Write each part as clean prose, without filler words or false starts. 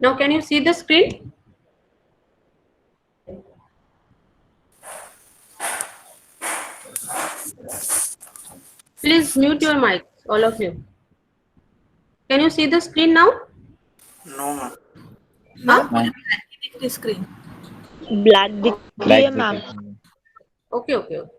Now can you see the screen? Please mute your mics, all of you. Can you see the screen now? No, ma'am. Huh? Ma'am पूरी black ही दिख रही screen. Black दिख रही है ma'am. Okay, okay, okay.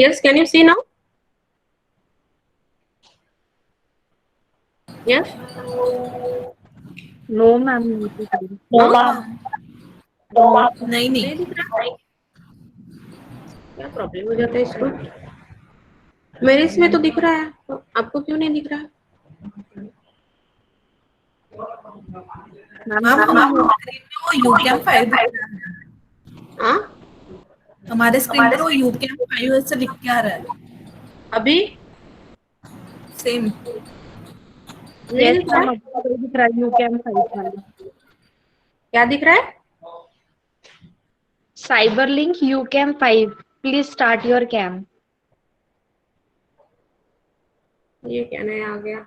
Yes, can you see now? Yes? No ma'am no नहीं नहीं नहीं दिख रहा? क्या प्रॉब्लम हो जाता है इसको? मेरे इसमें तो दिख रहा है, तो आपको क्यों नहीं दिख रहा? मैम हमारे स्क्रीन में वो यूकैम 5 दिख रहा है। हाँ? हमारे स्क्रीन पर वो यूकैम 5 ऐसे लिख के आ रहा है अभी सेम। नहीं यस दिख रहा मैम है? आपका तो दिख रहा है यू कैम साइड वाला क्या दिख रहा है? Cyber link you cam 5 please start your cam. ये क्या नया आ गया?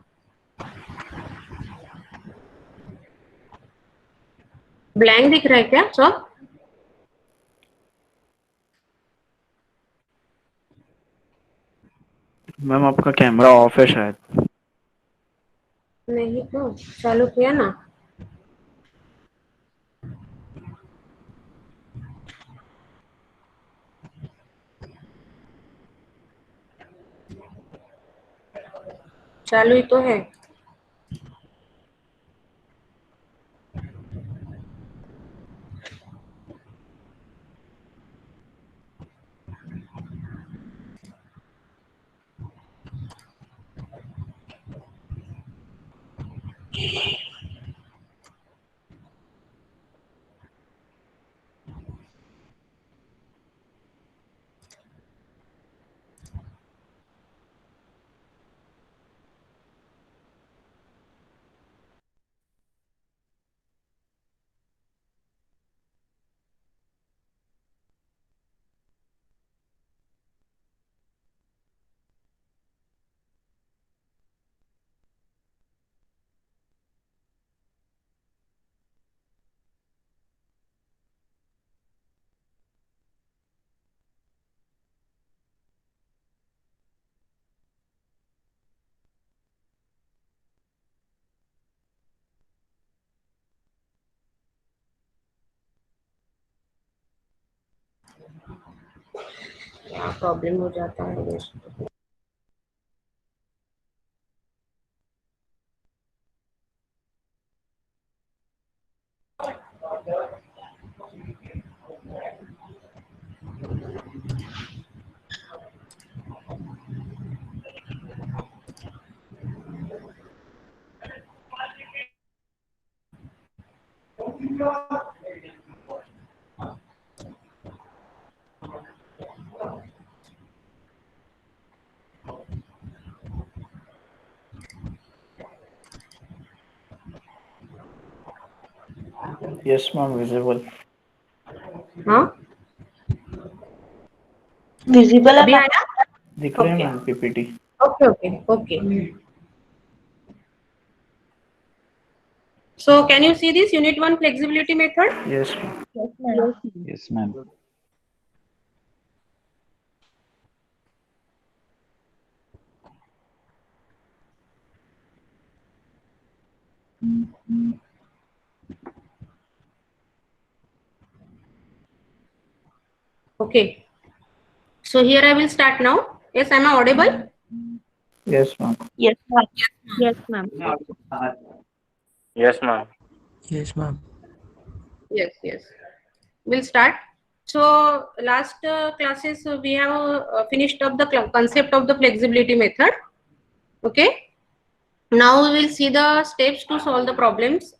ब्लैंक दिख रहा है क्या सब? मैम आपका कैमरा ऑफ है शायद। नहीं तो चालू किया ना। चालू ही तो है। क्या प्रॉब्लम हो जाता है ये। Yes, ma'am. Visible. हाँ विजिबल है अभी मैम। आया। दिख रहे हैं Okay. Ma'am PPT. Okay okay okay. So can you see this unit 1 flexibility method? Yes, ma'am. Yes ma'am. Yes, ma'am. Okay. So here I will start now. Yes, am I audible? Yes, ma'am. Yes ma'am. Yes, ma'am. Yes, ma'am. Yes, ma'am. Yes, yes. We'll start. So last classes we have finished up the concept of the flexibility method. Okay. Now we will see the steps to solve the problems.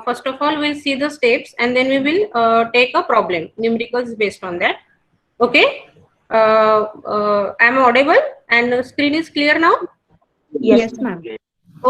First of all, we'll see the steps and then we will take a problem, numericals based on that. Okay. I'm audible and the screen is clear now. Yes, ma'am.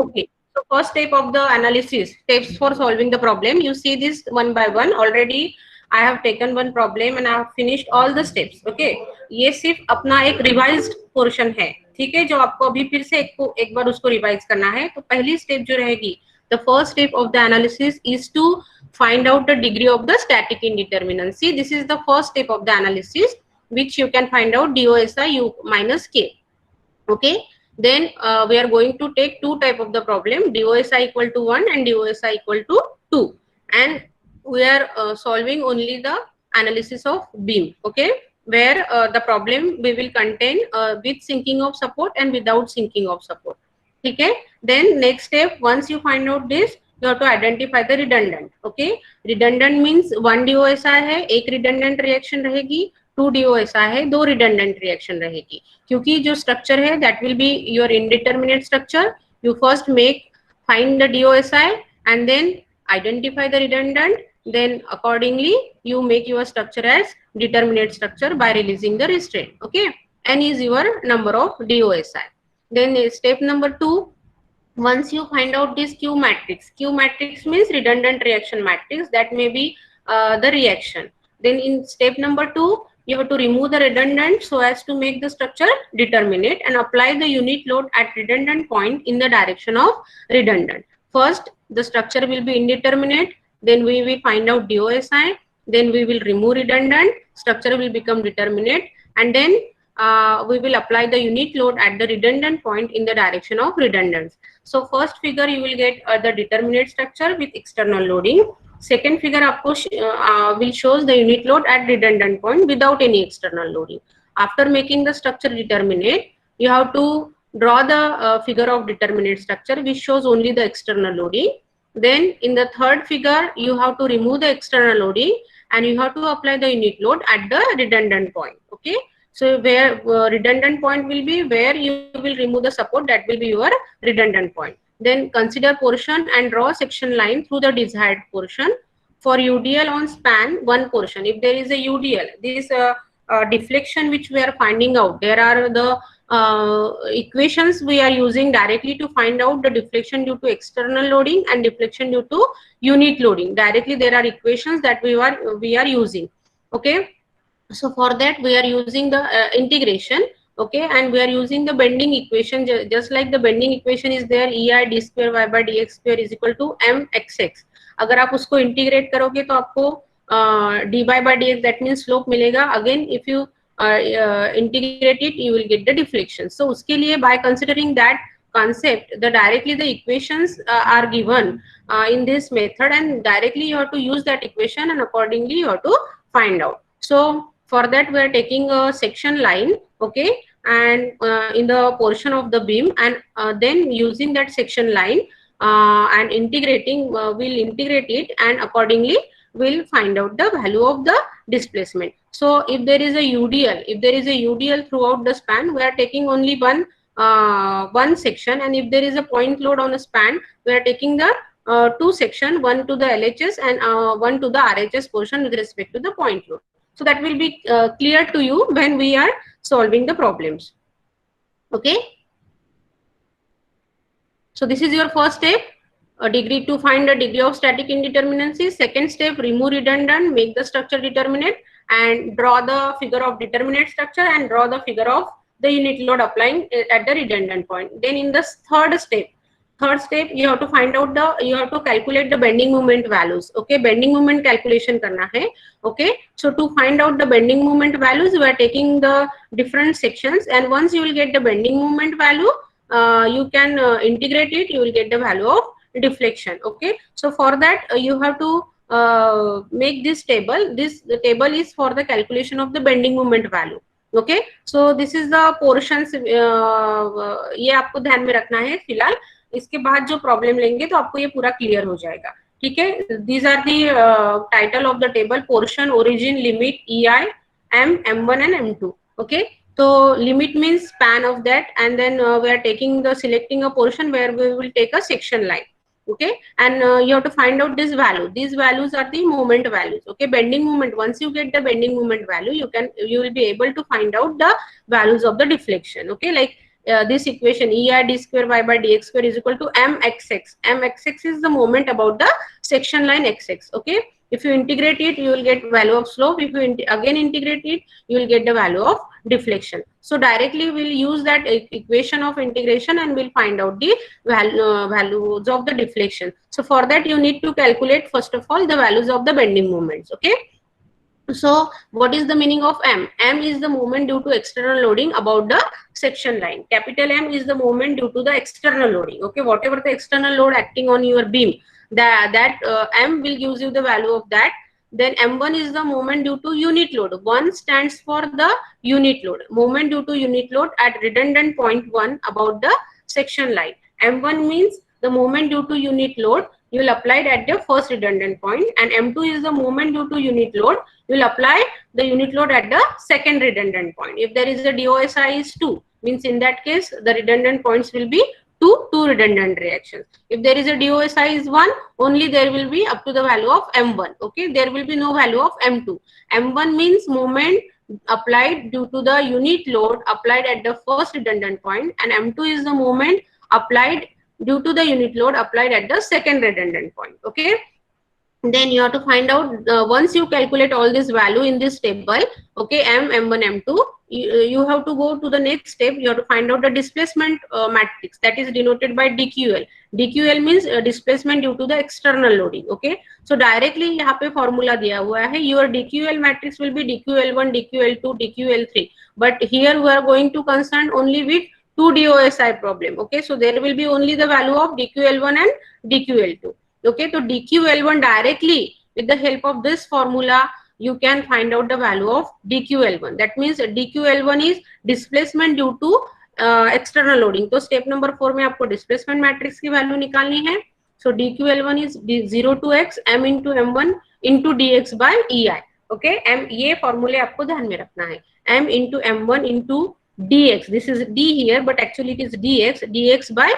Okay. So first step of the analysis, steps for solving the problem. You see this one by one. Already I have taken one problem and I have finished all the steps. Okay. ये सिर्फ अपना एक revised portion है, ठीक है, जो आपको अभी फिर से एक बार उसको revise करना है. तो पहली step जो रहेगी, the first step of the analysis is to find out the degree of the static indeterminate. See, this is the first step of the analysis, which you can find out DOSI U minus K. Okay. Then we are going to take two type of the problem, DOSI equal to 1 and DOSI equal to 2, and we are solving only the analysis of beam. Okay, where the problem we will contain with sinking of support and without sinking of support. Okay. Then next step, once you find out this, you have to identify the redundant. Okay, redundant means one DOSI है, एक redundant reaction रहेगी, 2 DOSI है, 2 redundant reaction रहेगी. क्योंकि जो structure है that will be your indeterminate structure. You first find the DOSI and then identify the redundant. Then accordingly you make your structure as determinate structure by releasing the restraint. Okay, n is your number of DOSI. Then step number 2, once you find out this Q matrix means redundant reaction matrix, that may be the reaction. Then in step number 2, you have to remove the redundant so as to make the structure determinate and apply the unit load at redundant point in the direction of redundant. First, the structure will be indeterminate, then we will find out DOSI, then we will remove redundant, structure will become determinate, and then we will apply the unit load at the redundant point in the direction of redundance. So first figure you will get the determinate structure with external loading. Second figure आपको will shows the unit load at redundant point without any external loading. After making the structure determinate, you have to Draw the figure of determinate structure which shows only the external loading. Then in the third figure, you have to remove the external loading and you have to apply the unit load at the redundant point. Okay. So where redundant point will be where you will remove the support, that will be your redundant point. Then consider portion and draw section line through the desired portion. For UDL on span one portion, if there is a UDL, this deflection which we are finding out, there are the equations we are using directly to find out the deflection due to external loading and deflection due to unit loading. Directly there are equations that we are using. Okay. So for that we are using the integration. Okay, and we are using the bending equation, just like the bending equation is there, EI d square y by dx square is equal to mxx. अगर आप उसको integrate करोगे तो आपको dy by dx, that means slope मिलेगा. Again if you integrate it, you will get the deflection. So उसके लिए by considering that concept, the directly the equations are given in this method, and directly you have to use that equation and accordingly you have to find out. So for that we are taking a section line, okay, and in the portion of the beam, and then using that section line and integrating, we'll integrate it and accordingly we'll find out the value of the displacement. So if there is a UDL, throughout the span, we are taking only one section, and if there is a point load on a span, we are taking the two section, one to the LHS and one to the RHS portion with respect to the point load. So that will be clear to you when we are solving the problems. Okay. So this is your first step, to find the degree of static indeterminacy. Second step, remove redundant, make the structure determinate, and draw the figure of determinate structure and draw the figure of the unit load applying at the redundant point. Then in the third step, you have to find out you have to calculate the bending moment values. Okay, bending moment calculation karna hai. Okay, so to find out the bending moment values, we are taking the different sections, and once you will get the bending moment value, you can integrate it, you will get the value of deflection. Okay, so for that you have to make this table. The table is for the calculation of the bending moment value. Okay, so this is the portions, ये आपको ध्यान में रखना है फिलहाल. इसके बाद जो प्रॉब्लम लेंगे तो आपको ये पूरा क्लियर हो जाएगा. ठीक है, these are the title of the table: portion, origin, limit, EI, M1 and M2. Okay, so limit means span of that, and then we are selecting a portion where we will take a section line. Okay, and you have to find out this value. These values are the moment values. Okay, bending moment. Once you get the bending moment value, you will be able to find out the values of the deflection. Okay, like this equation, EI d square y by dx square is equal to mxx. Mxx is the moment about the section line xx. Okay, if you integrate it, you will get value of slope. If you again integrate it, you will get the value of deflection. So directly we'll use that equation of integration and we'll find out the values of the deflection. So for that you need to calculate first of all the values of the bending moments. Okay, so what is the meaning of M? M is the moment due to external loading about the section line. Capital M is the moment due to the external loading. Okay, whatever the external load acting on your beam, that M will gives you the value of that. Then M1 is the moment due to unit load. 1 stands for the unit load. Moment due to unit load at redundant point 1 about the section line. M1 means the moment due to unit load. You will apply it at the first redundant point, and M2 is the moment due to unit load. You will apply the unit load at the second redundant point. If there is a DOSI is 2, means in that case the redundant points will be two redundant reactions. If there is a DOSI is 1, only there will be up to the value of M1. Okay, there will be no value of M2. M1 means moment applied due to the unit load applied at the first redundant point, and M2 is the moment applied due to the unit load applied at the second redundant point. Okay, then you have to find out once you calculate all this value in this table, okay, M1, M2, you have to go to the next step. You have to find out the displacement matrix, that is denoted by DQL. DQL means displacement due to the external loading. Okay, so directly यहाँ पे formula दिया हुआ है. Your DQL matrix will be DQL1, DQL2, DQL3, but here we are going to concern only with 2 DOSI problem. Okay, so there will be only the value of DQL1 and DQL2. Okay, so DQL1 directly with the help of this formula you can find out the value of DQL1. That means DQL1 is displacement due to external loading. तो step number 4 में आपको displacement matrix की value निकालनी है। सो dql1 is 0 to x m into m1 into dx by ei। Okay, m ये फॉर्मूले आपको ध्यान में रखना है, m into m1 into dx, this is d here but actually it is dx by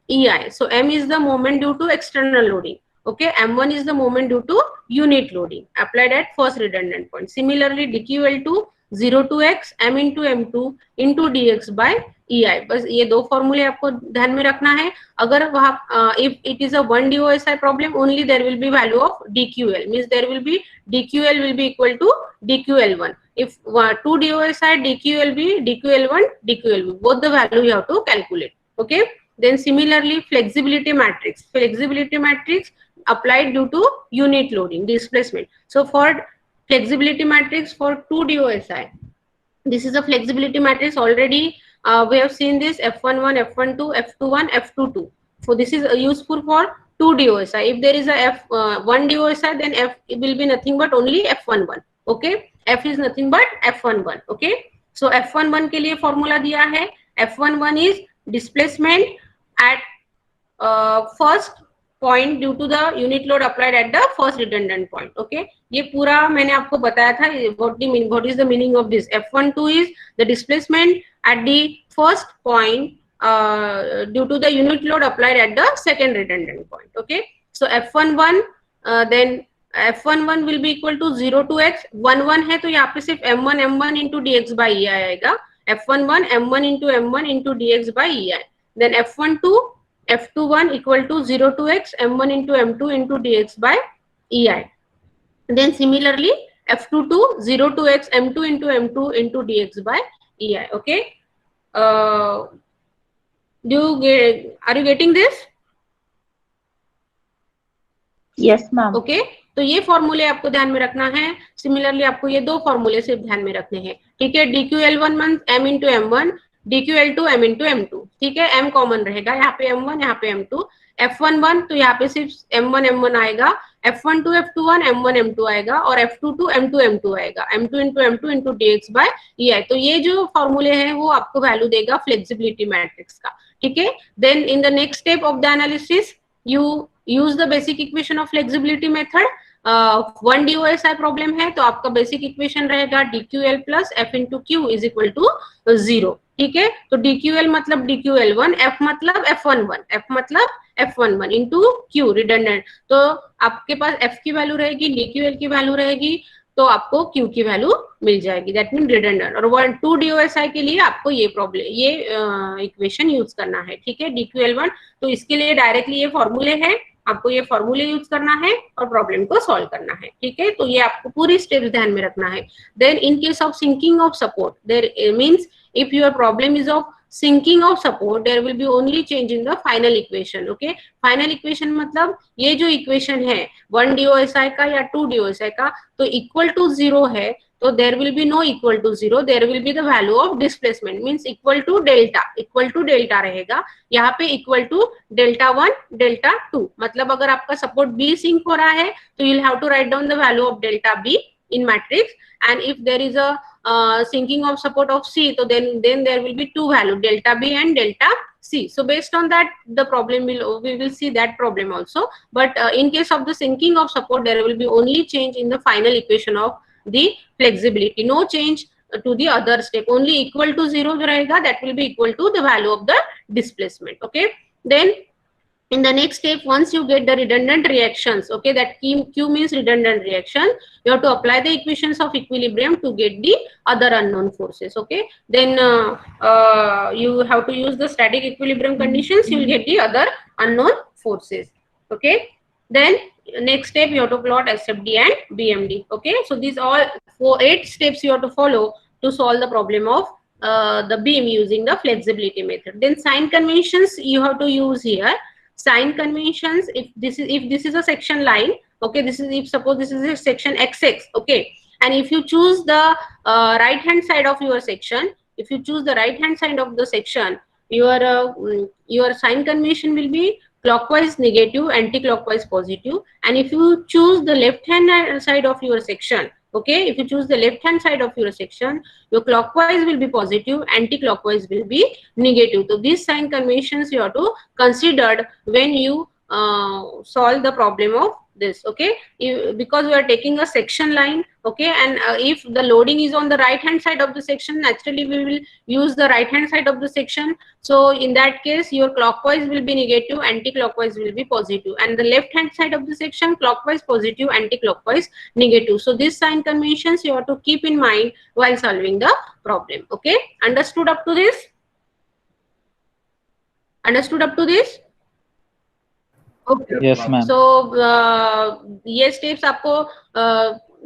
ei। so m is the moment due to external loading, okay, m1 is the moment due to unit loading applied at first redundant point। similarly dql2 0 to x m into m2 into dx by ei। बस ये दो फॉर्मूले आपको ध्यान में रखना है। अगर वहाँ if it is a 1 DOSI problem only there will be value of dql, means there will be dql will be equal to dql1। if 2 DOSI dql be dql1 dql both the value you have to calculate, okay। then similarly flexibility matrix applied due to unit loading displacement। so for flexibility matrix for 2 DOSI, this is a flexibility matrix already we have seen this f11 f12 f21 f22। so this is useful for 2 DOSI। if there is a f1 DOSI then f will be nothing but only f11, okay, f is nothing but f11, okay। so f11 के लिए formula दिया है, f11 is displacement at first point due to the unit load applied at the first redundant point, okay। ये पूरा मैंने आपको बताया था what is the meaning of this। f12 is the displacement at the first point due to the unit load applied at the second redundant point, okay। so f11 then f11 will be equal to 0 to x, 11 है तो यहाँ पे सिर्फ m1 into dx by ei आएगा, f11 m1 into dx by ei। then f12 f21 equal to 0 to x m1 into m2 into dx by ei। then similarly f22 0 to x m2 into dx by ei, okay। are you getting this? Yes, ma'am. Okay तो ये फॉर्मूले आपको ध्यान में रखना है। Similarly आपको ये दो फॉर्मूले सिर्फ ध्यान में रखने हैं, ठीक है। dql1 means m into m1, dql2 m into m2, ठीक है। m कॉमन रहेगा, यहाँ पे m1 यहाँ पे m2, f11 तो यहाँ पे सिर्फ m1 आएगा, f12 f21 m1 m2 आएगा और f22 m2 m2 आएगा, m2 into m2 into dx by ei। तो ये जो फॉर्मूले हैं वो आपको वैल्यू देगा फ्लेक्सिबिलिटी मैट्रिक्स का, ठीक है। Then in the next step of the analysis you use the basic equation of flexibility method. 1 DOSI problem है तो आपका बेसिक इक्वेशन रहेगा dql plus f into q is equal to 0, ठीक है। तो dql मतलब dql1, f मतलब f11 into q redundant, तो आपके पास f की वैल्यू रहेगी, dql की वैल्यू रहेगी, तो आपको q की वैल्यू मिल जाएगी, दैट मीन रिडंडेंट। और 2 DOSI के लिए आपको ये प्रॉब्लम ये इक्वेशन यूज करना है, ठीक है, dql1। तो इसके लिए डायरेक्टली ये फॉर्मूले है, आपको ये फॉर्मूले यूज करना है और प्रॉब्लम को सॉल्व करना है, ठीक है। तो ये आपको पूरी स्टेप्स ध्यान में रखना है। Then in case of sinking of support there means if your problem is of sinking of support there will be only change in the final equation, okay. Final equation मतलब ये जो इक्वेशन है 1 DOSI का या 2 DOSI का तो equal to 0 है, तो there will be no equal to 0, there will be the value of displacement means equal to delta रहेगा, यहाँ पे equal to delta 1 delta 2। मतलब अगर आपका सपोर्ट B सिंक हो रहा है तो you'll have to write down the value of delta B in matrix, and if there is a sinking of support of C, so then there will be two value delta B and delta C। so based on that the problem we will see that problem also, but in case of the sinking of support there will be only change in the final equation of the flexibility, no change to the other step, only equal to 0 जो रहेगा that will be equal to the value of the displacement, okay। then in the next step once you get the redundant reactions, okay, that q means redundant reaction, you have to apply the equations of equilibrium to get the other unknown forces, okay। then you have to use the static equilibrium conditions, you will get the other unknown forces, okay। then next step you have to plot SFD and BMD, okay। so these all 8 steps you have to follow to solve the problem of the beam using the flexibility method। then sign conventions you have to use here, sign conventions if this is a section line, okay, this is if suppose this is a section XX, okay, and if you choose the right hand side of your section, if you choose the right hand side of the section, your sign convention will be clockwise negative, anti-clockwise positive, and if you choose the left hand side of your section, Okay, if you choose the left hand side of your section, your clockwise will be positive, anti-clockwise will be negative. So these sign conventions you have to consider when you solve the problem of this. Okay, because we are taking a section line. Okay, and if the loading is on the right hand side of the section, naturally we will use the right hand side of the section. So in that case, your clockwise will be negative, anti-clockwise will be positive, and the left hand side of the section, clockwise positive, anti-clockwise negative. So these sign conventions you have to keep in mind while solving the problem. Okay, understood up to this? Understood up to this? Okay. Yes, ma'am. So ये steps आपको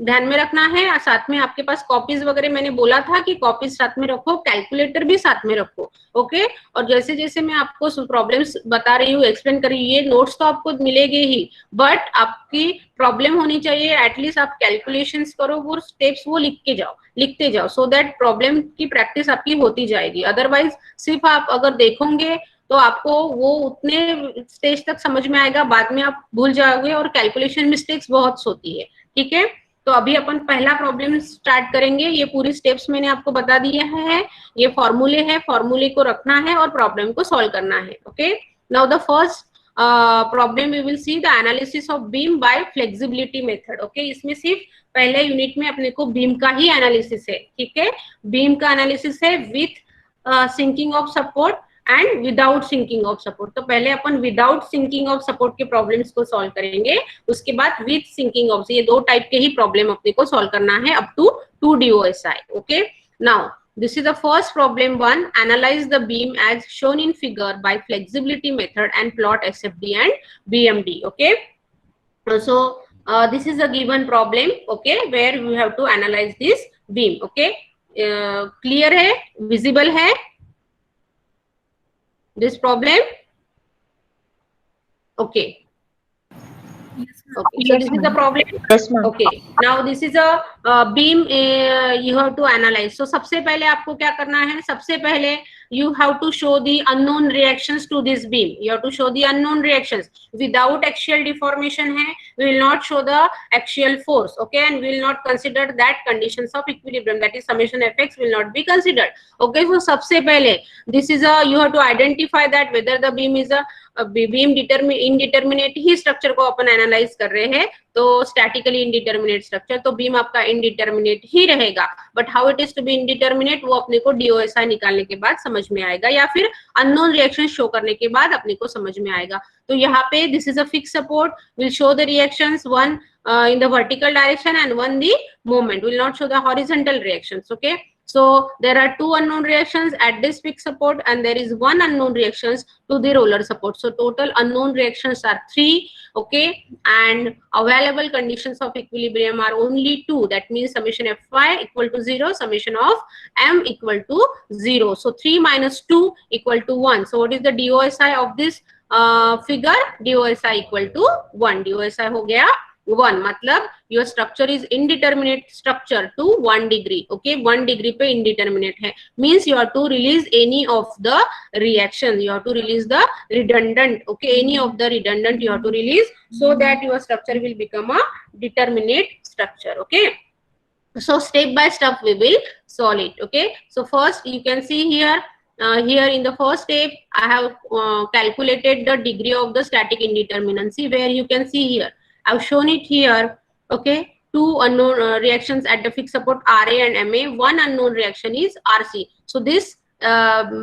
ध्यान में रखना है। और साथ में आपके पास कॉपीज वगैरह, मैंने बोला था कि कॉपीज साथ में रखो, कैलकुलेटर भी साथ में रखो। ओके, और जैसे जैसे मैं आपको प्रॉब्लम्स बता रही हूँ, एक्सप्लेन कर रही हूँ, ये नोट्स तो आपको मिलेंगे ही, बट आपकी प्रॉब्लम होनी चाहिए एटलीस्ट आप कैलकुलेशंस करो, वो स्टेप्स वो लिखते जाओ सो दैट प्रॉब्लम की प्रैक्टिस आपकी होती जाएगी। अदरवाइज सिर्फ आप अगर देखोगे तो आपको वो उतने स्टेज तक समझ में आएगा, बाद में आप भूल जाओगे और कैलकुलेशन मिस्टेक्स बहुत होती है। ठीक है, तो अभी अपन पहला प्रॉब्लम स्टार्ट करेंगे। ये पूरी स्टेप्स मैंने आपको बता दिया है, ये फॉर्मूले है, फॉर्मूले को रखना है और प्रॉब्लम को सॉल्व करना है। Okay, now the first problem we will see the analysis of beam by flexibility method. Okay, इसमें सिर्फ पहले यूनिट में अपने को बीम का ही एनालिसिस है। ठीक है, बीम का एनालिसिस है with sinking of support and without sinking of support. तो पहले अपन विदाउट सिंकिंग ऑफ सपोर्ट के प्रॉब्लम्स को सॉल्व करेंगे, उसके बाद विथ सिंकिंग ऑफ, ये दो टाइप के ही प्रॉब्लम अपने को सॉल्व करना है up to 2 DOSI। Okay, now this is the first problem 1. Analyze the beam as shown in figure by flexibility method and plot SFD and BMD. Okay, so this is a given problem, okay, where we have to analyze this beam. Okay, clear है, visible है this problem? Okay. Okay, so this is the problem. Yes, ma'am. Okay, now this is a beam you have to analyze. So सबसे पहले आपको क्या करना है, सबसे पहले you have to show the unknown reactions to this beam. You have to show the unknown reactions. Without axial deformation है, we will not show the axial force. Okay, and we will not consider that conditions of equilibrium, that is summation effects will not be considered. Okay, so सबसे पहले this is a, you have to identify that whether the beam is a beam indeterminate ही structure को अपन analyse कर रहे हैं, तो statically indeterminate structure, तो बीम आपका इंडिटरमिनेट ही रहेगा। But how it is to be indeterminate, वो अपने को DOSI निकालने के बाद समझ में आएगा, या फिर अननोन रिएक्शन शो करने के बाद अपने को समझ में आएगा। तो यहाँ पे this is a fix support, will show the reactions, one in the vertical direction and one the movement, will not show the horizontal reactions. Okay, so there are 2 unknown reactions at this fixed support and there is 1 unknown reactions to the roller support. So total unknown reactions are 3. Okay, and available conditions of equilibrium are only 2. That means summation Fy equal to 0, summation of M equal to 0. So 3 minus 2 equal to 1. So what is the DOSI of this figure? DOSI equal to 1. DOSI हो गया 1, मतलब your structure is indeterminate structure to 1 degree. Okay, 1 degree पे indeterminate है, means you have to release any of the reaction, you have to release the redundant. Okay, any of the redundant you have to release so that your structure will become a determinate structure. Okay, so step by step we will solve it. Okay, so first you can see here, here in the first step I have calculated the degree of the static indeterminacy, where you can see here I've shown it here. Okay, 2 unknown reactions at the fixed support RA and MA, 1 unknown reaction is RC. So this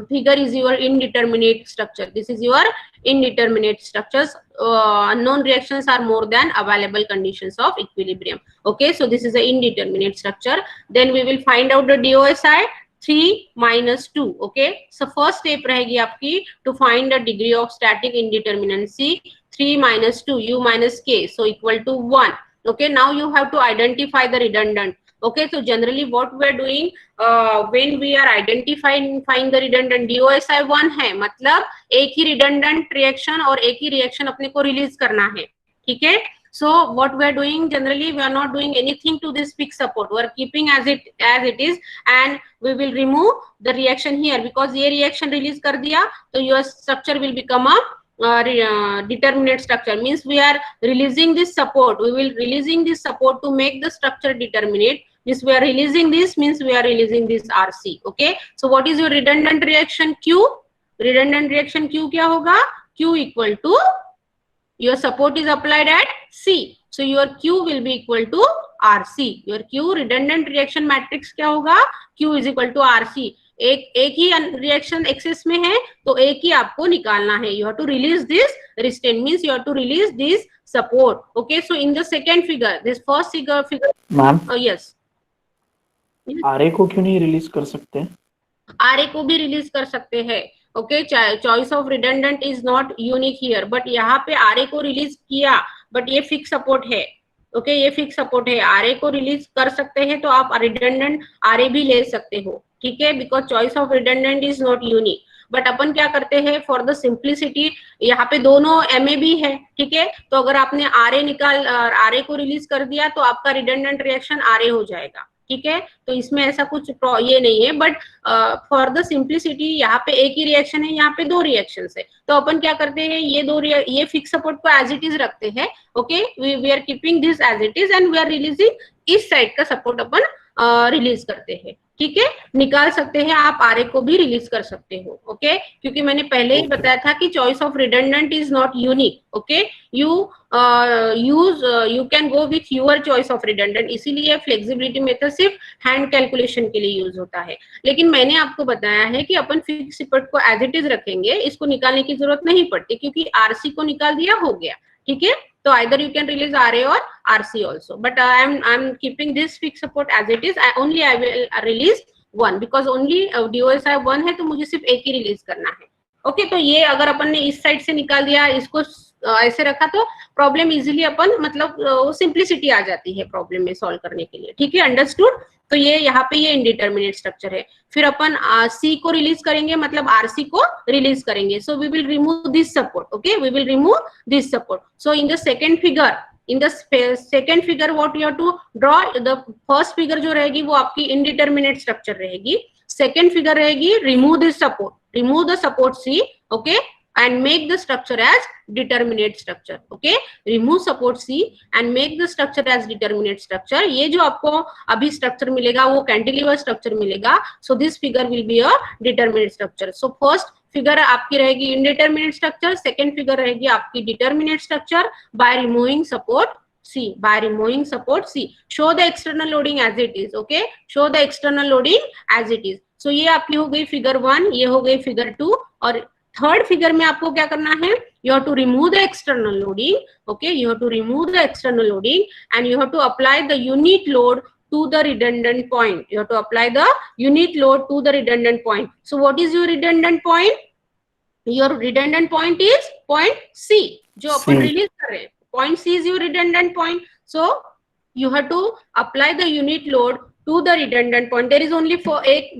figure is your indeterminate structure. This is your indeterminate structures. Unknown reactions are more than available conditions of equilibrium. Okay, so this is the indeterminate structure. Then we will find out the DOSI 3 minus 2. Okay, so first step रहेगी आपकी to find the degree of static indeterminacy. 3 minus 2, u minus k, so equal to 1. Okay, now you have to identify the redundant. Okay, so generally what we are doing when we are identifying the redundant, DOSI 1 है, मतलब एक ही redundant reaction और एक ही reaction अपने को release करना है। ठीक है, so what we are doing, generally we are not doing anything to this fixed support, we are keeping as it is, and we will remove the reaction here, because ये reaction release कर दिया तो your structure will become a determinate structure, means we are releasing this support, we will releasing this support to make the structure determinate, means we are releasing this, means we are releasing this RC. Okay, so what is your redundant reaction Q? Redundant reaction Q क्या होगा? Q equal to, your support is applied at C, so your Q will be equal to RC. Your Q redundant reaction matrix क्या होगा? Q is equal to RC. एक ही reaction access में है तो एक ही आपको निकालना है. You have to release this restraint, means you have to release this support. Okay, so in the second figure, this first figure ma'am yes, RA को क्यों नहीं रिलीज कर सकते? RA को भी रिलीज कर सकते हैं. Okay, choice of redundant is not unique here, but यहाँ पे RA को रिलीज किया, बट ये फिक्स सपोर्ट है. ओके, ये फिक्स सपोर्ट है, RA को रिलीज कर सकते हैं तो आप रिडंडेंट RA भी ले सकते हो. ठीक है, because choice of redundant is not unique. But अपन क्या करते हैं फॉर द सिंप्लिसिटी, यहाँ पे दोनों MA भी है. ठीक है, तो अगर आपने RA को रिलीज कर दिया तो आपका रिडंडेंट रिएक्शन RA हो जाएगा. ठीक है, तो इसमें ऐसा कुछ ये नहीं है, बट फॉर द सिंप्लिसिटी यहाँ पे एक ही रिएक्शन है, यहाँ पे दो रिएक्शन है, तो अपन क्या करते हैं ये फिक्स सपोर्ट को एज इट इज रखते हैं. Okay, we are keeping this as it is and we are releasing इस साइड का सपोर्ट अपन रिलीज करते हैं. ठीक है, निकाल सकते हैं आप, RA को भी रिलीज कर सकते हो. ओके, क्योंकि मैंने पहले ही बताया था कि choice of redundant is not unique. Okay, you can go with your choice of redundant, इसीलिए फ्लेक्सिबिलिटी मेथड सिर्फ हैंड कैलकुलेशन के लिए यूज होता है. लेकिन मैंने आपको बताया है कि अपन फिक्स सपोर्ट को एज इट इज रखेंगे, इसको निकालने की जरूरत नहीं पड़ती क्योंकि RC को निकाल दिया, हो गया. ठीक है, तो either you can release RA or RC also, but I'm keeping this fixed support as it is. I will release one because only DOSI 1 है, तो मुझे सिर्फ एक ही रिलीज करना है. ओके, तो ये अगर अपन ने इस साइड से निकाल दिया, इसको ऐसे रखा तो प्रॉब्लम इजीली अपन मतलब वो सिंप्लिसिटी आ जाती है प्रॉब्लम में सॉल्व करने के लिए. ठीक है, अंडरस्टूड. तो ये यहाँ पे ये इनडिटर्मिनेट स्ट्रक्चर है. फिर अपन C को रिलीज करेंगे, मतलब RC को रिलीज करेंगे. So we will remove this support. Okay, we will remove this support. So in the second figure, what you have to draw, the first figure जो रहेगी वो आपकी इनडिटर्मिनेट स्ट्रक्चर रहेगी. सेकेंड फिगर रहेगी remove this support, remove the support C. Okay, and make the structure as determinate structure. Okay, remove support C and make the structure as determinate structure. ये जो आपको अभी स्ट्रक्चर मिलेगा वो cantilever structure मिलेगा. So this figure will be a determinate structure. So first figure आपकी रहेगी indeterminate structure, second figure रहेगी आपकी determinate structure by removing support C. By removing support C, show the external loading as it is. Okay, show the external loading as it is. So ये आपकी हो गई figure 1, ये हो गई figure 2, और थर्ड फिगर में आपको क्या करना है, you have to remove the external loading. Okay, you have to remove the external loading and you have to apply the unit load to the redundant point. You have to apply the unit load to the redundant point. So what is your redundant point? Your redundant point is point C, जो अपन release कर रहे हैं. Point C is your redundant point. So you have to apply the unit load to the redundant point. There is only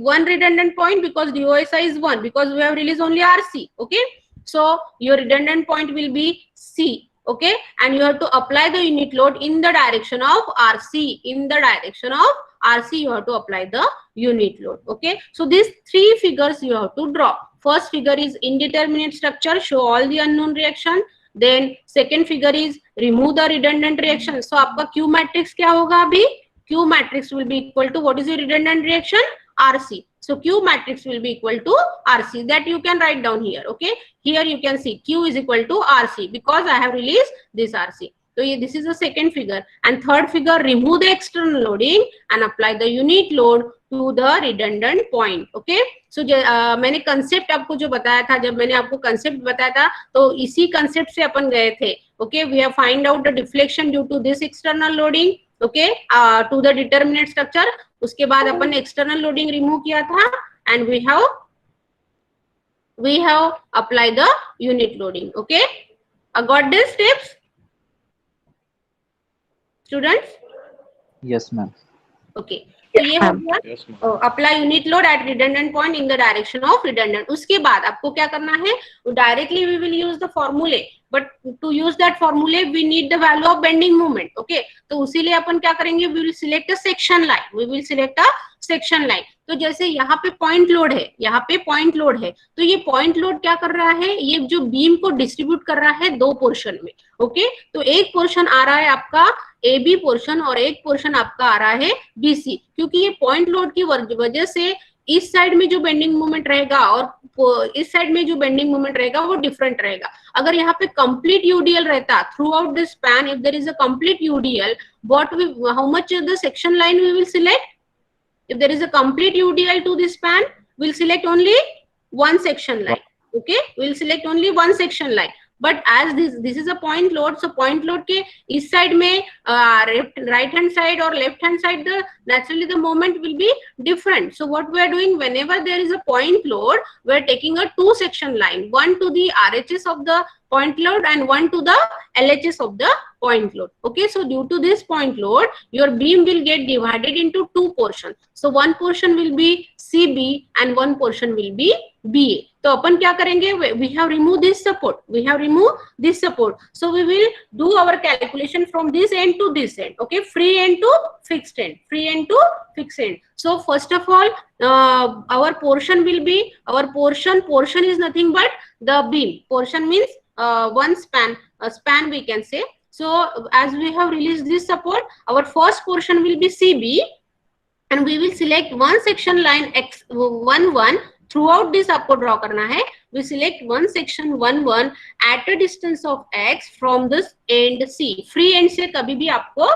one redundant point because DOSI is 1, because we have released only RC. Okay, so your redundant point will be C. Okay, and you have to apply the unit load in the direction of RC. In the direction of RC, you have to apply the unit load. Okay, so these three figures you have to draw. First figure is indeterminate structure, show all the unknown reaction. Then second figure is remove the redundant reaction. So आपका Q matrix क्या होगा अभी? Q matrix will be equal to, what is your redundant reaction? RC. So Q matrix will be equal to RC. That you can write down here. Okay, here you can see Q is equal to RC because I have released this RC. So this is the second figure. And third figure, remove the external loading and apply the unit load to the redundant point. Okay, so मैंने concept आपको जो बताया था, जब मैंने आपको concept बताया था तो इसी कंसेप्ट से अपन गए थे. Okay, we have find out the deflection due to this external loading. Okay, to the determinate structure. उसके बाद अपन एक्सटर्नल लोडिंग रिमूव किया था and we have applied the unit loading. Okay, I got these steps, students? Yes, ma'am. Okay, तो ये हो गया apply unit load at redundant point in the direction of redundant. उसके बाद आपको क्या करना है, directly we will use the formulae, but to use that formulae we need the value of bending moment. Okay, तो उसी लिए अपन क्या करेंगे, we will select a section line. We will select a section line. तो जैसे यहाँ पे पॉइंट लोड है, यहाँ पे पॉइंट लोड है, तो ये पॉइंट लोड क्या कर रहा है, ये जो बीम को डिस्ट्रीब्यूट कर रहा है दो पोर्शन में। ओके, तो एक पोर्शन आ रहा है आपका ए बी पोर्शन और एक पोर्शन आपका आ रहा है बी सी, क्योंकि ये पॉइंट लोड की वजह से इस साइड में जो बेंडिंग मोमेंट रहेगा और इस साइड में जो बेंडिंग मोमेंट रहेगा वो डिफरेंट रहेगा। अगर यहाँ पे कंप्लीट यूडीएल रहता throughout this span, if there is a complete UDL, how much the section line we will select? If there is a complete UDL to this span, we'll select only one section line. Okay, we'll select only one section line. But as this is a point load, so point load के इस side में right hand side or left hand side, the naturally the moment will be different. So what we are doing, whenever there is a point load, we are taking a two section line, one to the RHS of the point load and one to the LHS of the point load. Okay, so due to this point load, your beam will get divided into two portions. So one portion will be CB and one portion will be BA. तो अपन क्या करेंगे, we have removed this support, we have removed this support, so we will do our calculation from this end to this end. Okay, free end to fixed end, free end to fixed end. So first of all, our portion will be, our portion is nothing but the beam. Portion means one span, a span we can say. So as we have released this support, our first portion will be CB and we will select one section line X11 throughout this आपको draw करना है. We select one section 11 at a distance of X from this end C. Free end से कभी भी आपको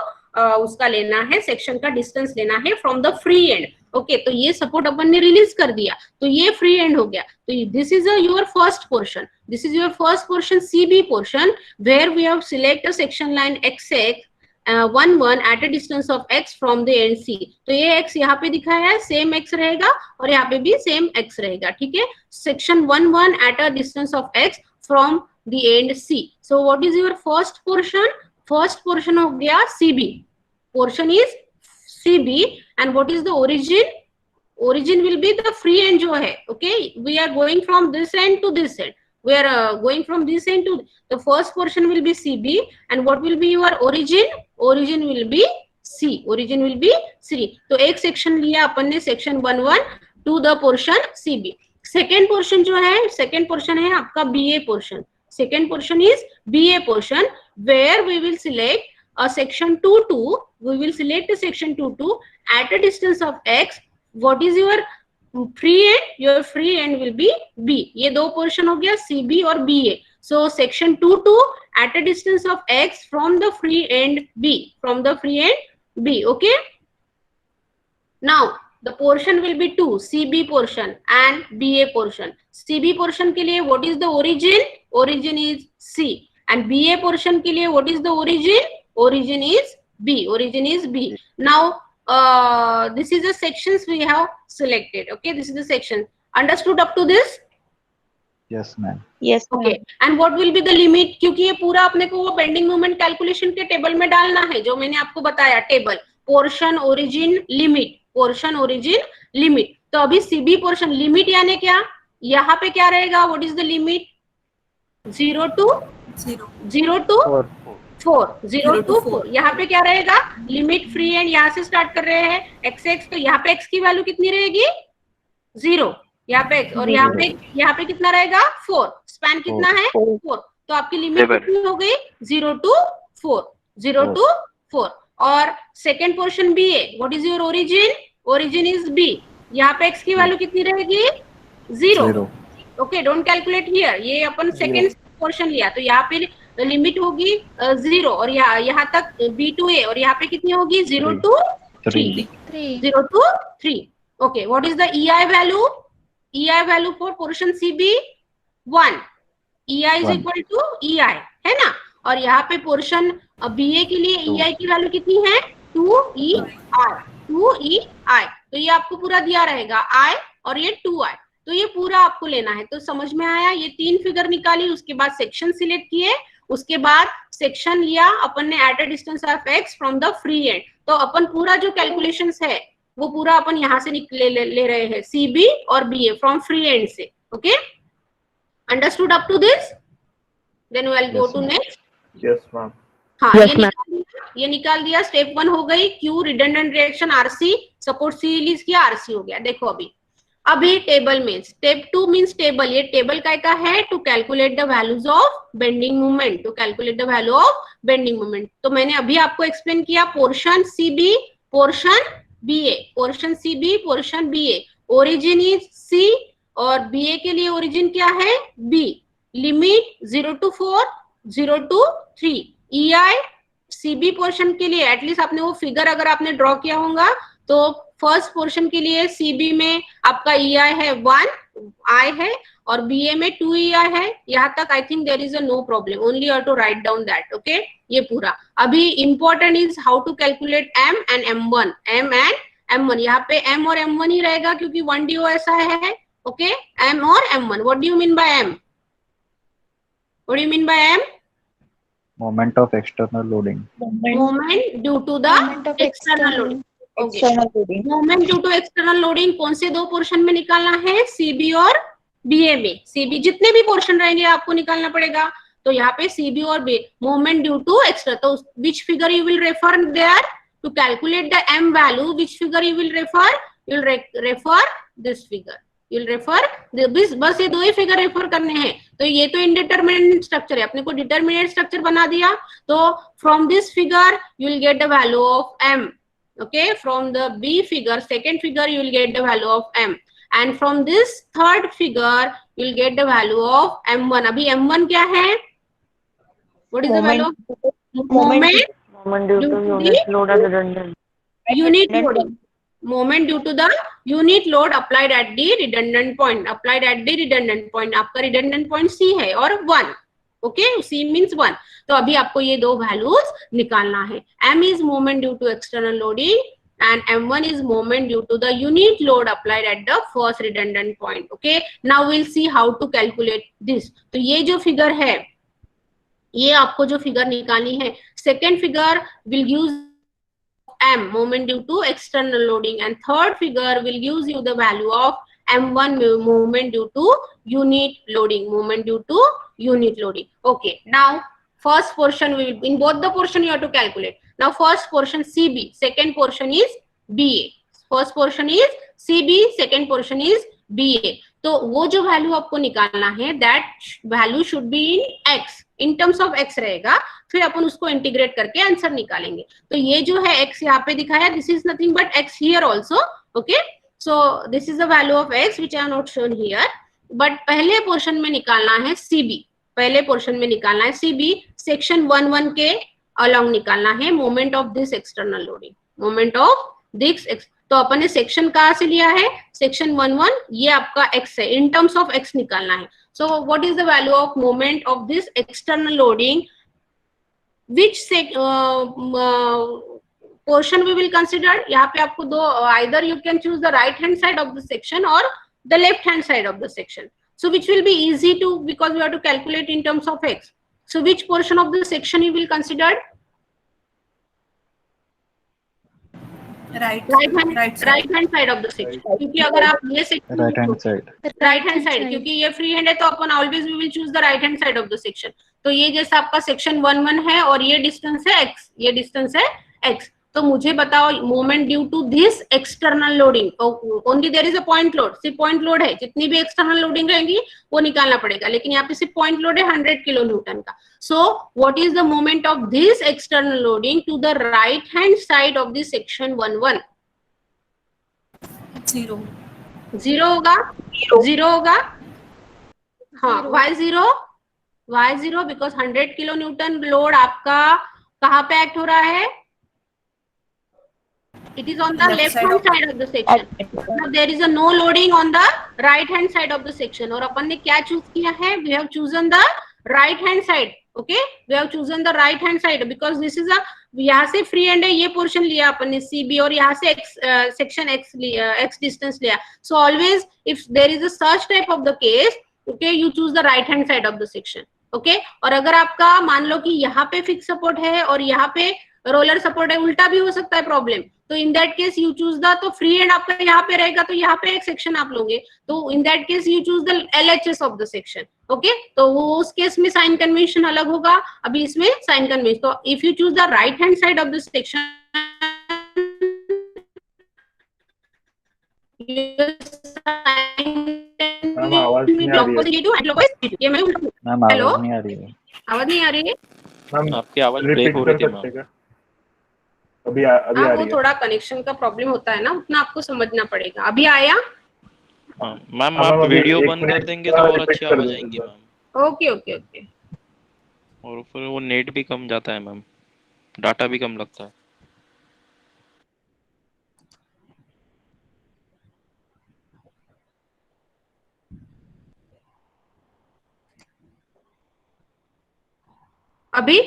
उसका लेना है, सेक्शन का डिस्टेंस लेना है from the free and. Okay, तो ये सपोर्ट अपन ने रिलीज कर दिया, तो ये फ्री एंड हो गया. तो this is your first portion, this is your first portion CB portion, where we have select a section line XX 11 at a distance of X from the end C. तो ये X यहाँ पे दिखाया है, same X रहेगा और यहाँ पे भी सेम X रहेगा. ठीक है, section 11 at a distance of X from the end C. So what is your first portion? First portion हो गया CB, portion is CB and what is the origin? Origin will be the free end जो है. Okay, we are going from this end to this end. We are going from this end to the first portion will be CB and what will be your origin? Origin will be C. Origin will be C. तो एक section लिया अपन ने, section 11 to the portion CB. Second portion जो है, second portion है आपका BA portion. Second portion is BA portion where we will select a section 22. We will select a section 22 at a distance of X. What is your free end? Your free end will be B. ये दो portion हो गया CB और BA. So section 22 at a distance of X from the free end B. From the free end B. Okay. Now the portion will be two, CB portion and BA portion. CB portion के लिए what is the origin? Origin is C. And BA portion के लिए what is the origin? Origin is B. Origin is B. Now this is the sections we have selected. Okay, this is the section. Understood up to this? Yes, ma'am. Yes, Okay. And what will be the limit? क्योंकि ये पूरा अपने को वो bending moment calculation के table में डालना है, जो मैंने आपको बताया table. Portion, origin, limit. Portion, origin, limit. तो अभी CB पोर्शन लिमिट यानी क्या? यहाँ पे क्या रहेगा? What is the limit? 0 to 4. यहाँ पे क्या रहेगा? लिमिट फ्री एंड यहाँ से स्टार्ट कर रहे हैं XX, तो यहाँ पे X की वैल्यू कितनी रहेगी? 0. यहाँ पे X और यहाँ पे कितना रहेगा? 4. स्पैन कितना है? 4. तो आपकी लिमिट कितनी हो गई? 0 to 4. 0 to 4. और second portion BA, what is your origin? Origin is B. यहाँ पे X की वैल्यू कितनी रहेगी? 0. Okay, don't calculate here. ये अपन सेकेंड पोर्शन लिया, तो यहाँ पे लिमिट होगी 0 और यहाँ तक B to A और यहाँ पे कितनी होगी? 0 to 3. 0 to 3. Okay, what is the EI value? EI value for portion CB 1. EI is equal to EI, है ना? और यहाँ पे पोर्शन BA के लिए EI की वैल्यू कितनी है? 2EI. 2EI. तो ये आपको पूरा दिया रहेगा I और ये 2I. तो ये पूरा आपको लेना है. तो समझ में आया? ये 3 फिगर निकाली, उसके बाद सेक्शन सिलेक्ट किए, उसके बाद सेक्शन लिया अपन ने at a distance of X from the free and. तो अपन पूरा जो कैलकुलेशंस है वो पूरा अपन यहाँ से ले रहे हैं, CB और BA फ्रॉम फ्री एंड से. Okay, understood up to this? Then we will go to next. Yes, ma'am. हाँ Yes, ma'am. ये निकाल दिया। स्टेप 1 हो गई। Q redundant reaction RC, support C release किया, आरसी हो गया। देखो अभी टेबल में स्टेप 2 मींस टेबल, ये टेबल का है to calculate the values of bending moment, to calculate the value of bending moment. तो मैंने अभी आपको एक्सप्लेन किया portion CB, portion BA, portion CB, portion BA. Origin is C और बीए के लिए ओरिजिन क्या है, B. Limit 0 to 4, 0 to 3। EI CB portion के लिए एटलीस्ट आपने वो फिगर अगर आपने ड्रॉ किया होगा तो फर्स्ट पोर्शन के लिए सीबी में आपका EI है 1 I है और BA में 2 EI है। यहाँ तक I think there is a no problem, only you to write down that. Okay, ये पूरा। अभी important is how to calculate M and M1, M and M1। यहाँ पे M और M1 ही रहेगा क्योंकि 1DO ऐसा है। ओके, M और M1। What do you mean by M? What do you mean by M? Moment of external loading. Moment due to the external loading. External loading. Moment due to external loading कौन से दो portion में निकालना है, CB और BA में। CB जितने भी पोर्शन रहेंगे आपको निकालना पड़ेगा। तो यहाँ पे CB और BA, moment due to external, तो which figure you will refer there to calculate the M value? Which figure you will refer? You will refer this figure. You'll refer बस ये दो ही फिगर रेफर करने हैं। तो ये तो इंडिटरमिनेट स्ट्रक्चर है, अपने को डिटरमिनेट स्ट्रक्चर बना दिया। तो from this figure you will get the value of M। Okay, from the B figure, second figure you will get the value of M and from this third figure you will get the value of M1। अभी M1 क्या है? What is the value of moment Moment due to unit load as redundant. unit loading, moment due to the unit load applied at the redundant point, applied at the redundant point। आपका redundant point C है और 1। Okay, C means 1। तो अभी आपको ये दो values निकालना है। M is moment due to external loading and M1 is moment due to the unit load applied at the first redundant point। Okay, now we'll see how to calculate this। तो ये जो figure है, ये आपको जो figure निकालनी है, second figure will use M, moment due to external loading, and third figure will gives you the value of M1, moment due to unit loading, moment due to unit loading। Okay, now first portion will, in both the portion you have to calculate। Now first portion CB, second portion is BA। first portion is CB, second portion is BA। तो वो जो value आपको निकालना है, that value should be in X, in terms of X रहेगा। फिर अपन उसको integrate करके आंसर निकालेंगे। तो ये जो है X यहाँ पे दिखाया, this is nothing but X here also. Okay, so this is the value of X which I have not shown here. But पहले पोर्शन में निकालना है CB, पहले पोर्शन में निकालना है CB, सेक्शन 1-1 के अलॉन्ग निकालना है moment of this external loading, moment of this. तो अपन ने सेक्शन कहाँ से लिया है, सेक्शन 1-1, ये आपका X है, इन टर्म्स ऑफ X निकालना है। सो what is the value of moment of this external loading, which portion we will consider? यहाँ पे आपको दो, either you can choose the right hand side of the section or the left hand side of the section, so which will be easy to, because we have to calculate in terms of X। so which portion of the section you will consider? right hand side of the section, क्योंकि अगर आप ये section Right hand side. Right hand side, क्योंकि ये free hand है तो अपन always we will choose the right hand side of the section. तो ये जैसा आपका सेक्शन 1-1 है और ये डिस्टेंस है X, ये डिस्टेंस है X। तो मुझे बताओ moment due to this external loading, only there is a point load, सिर्फ पॉइंट लोड है, जितनी भी एक्सटर्नल लोडिंग रहेंगी वो निकालना पड़ेगा, लेकिन यहाँ पे सिर्फ पॉइंट लोड है 100 किलो न्यूटन का। So what is the moment of this external loading to the right hand side of this section 1-1? 0 होगा, 0 होगा। हाँ, why 0? Why 0? Because 100 kilo Newton load आपका कहाँ पे एक्ट हो रहा है? It is on the left hand side of the section. Now there is a no loading on the right hand side of the section। और अपन ने क्या choose किया है? We have chosen the right hand side। Okay, we have chosen the right hand side because this is a, यहाँ से free hand है, ये portion लिया अपन ने CB और यहाँ से सेक्शन X डिस्टेंस लिया। So always if there is a such type of the case, okay, you choose the right hand side of the section। Okay, और अगर आपका मान लो कि यहाँ पे फिक्स सपोर्ट है और यहाँ पे रोलर सपोर्ट है, उल्टा भी हो सकता है प्रॉब्लम, तो in that case you choose the, तो फ्री एंड आपका यहाँ पे रहेगा, तो यहाँ पे एक सेक्शन आप लोगे, तो in that case you choose the LHS of the section. Okay, तो वो उस केस में साइन कन्वेंशन अलग होगा, अभी इसमें साइन कन्वेंशन। तो if you choose the right hand side of the section, ma'am आवाज नहीं आ रही है। मैम हेलो, आवाज नहीं आ रही है। आवाज नहीं आ रही है? मैम आपकी आवाज ब्रेक हो रही थी मैम। अभी आ हाँ, रही वो है। थोड़ा कनेक्शन का प्रॉब्लम होता है ना, उतना आपको समझना पड़ेगा। अभी आया? हाँ, मैम हाँ, आप अभी वीडियो एक बंद मिनट कर देंगे तो और रिपीट अच्छी कर आवाज दीजिए आएंगी sir. Ma'am, okay okay okay. और फिर वो नेट भी कम जाता है मैम, डाटा भी कम लगता है। अभी